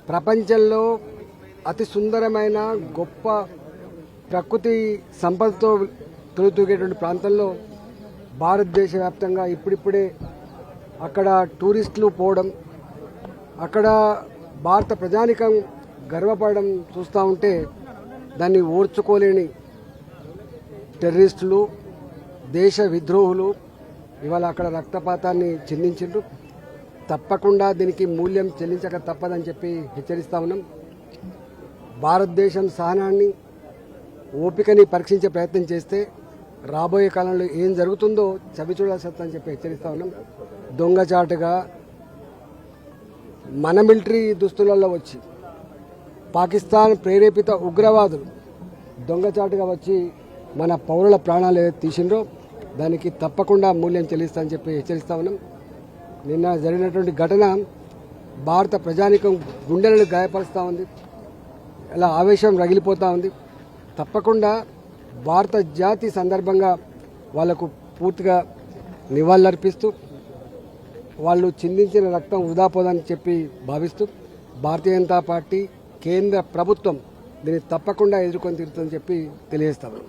ప్రపంచంలో అతి సుందరమైన గొప్ప ప్రకృతి సంపదతో తొలుతూగేటువంటి ప్రాంతంలో భారతదేశ వ్యాప్తంగా ఇప్పుడిప్పుడే అక్కడ టూరిస్టులు పోవడం, అక్కడ భారత ప్రజానికం గర్వపడడం చూస్తూ ఉంటే దాన్ని ఓర్చుకోలేని టెర్రరిస్టులు, దేశ విద్రోహులు ఇవాళ అక్కడ రక్తపాతాన్ని చెందించిండ్రు. తప్పకుండా దీనికి మూల్యం చెల్లించక తప్పదని చెప్పి హెచ్చరిస్తా ఉన్నాం. భారతదేశం సహనాన్ని, ఓపికని పరీక్షించే ప్రయత్నం చేస్తే రాబోయే కాలంలో ఏం జరుగుతుందో చవిచూడాల్సి చెప్పి హెచ్చరిస్తా ఉన్నాం. దొంగచాటుగా మన మిలిటరీ దుస్తులలో వచ్చి పాకిస్తాన్ ప్రేరేపిత ఉగ్రవాదులు దొంగచాటుగా వచ్చి మన పౌరుల ప్రాణాలు ఏదైతే తీసిండ్రో దానికి తప్పకుండా మూల్యం చెల్లిస్తామని చెప్పి హెచ్చరిస్తా ఉన్నాం. నిన్న జరిగినటువంటి ఘటన భారత ప్రజానికం గుండెలను గాయపరుస్తూ ఉంది, ఇలా ఆవేశం రగిలిపోతూ ఉంది. తప్పకుండా భారత జాతి సందర్భంగా వాళ్లకు పూర్తిగా నివాళులర్పిస్తూ వాళ్ళు చిందించిన రక్తం వృధా పోదని చెప్పి భావిస్తూ భారతీయ జనతా పార్టీ కేంద్ర ప్రభుత్వం దీన్ని తప్పకుండా ఎదుర్కొని తీరుతుందని చెప్పి తెలియజేస్తాము.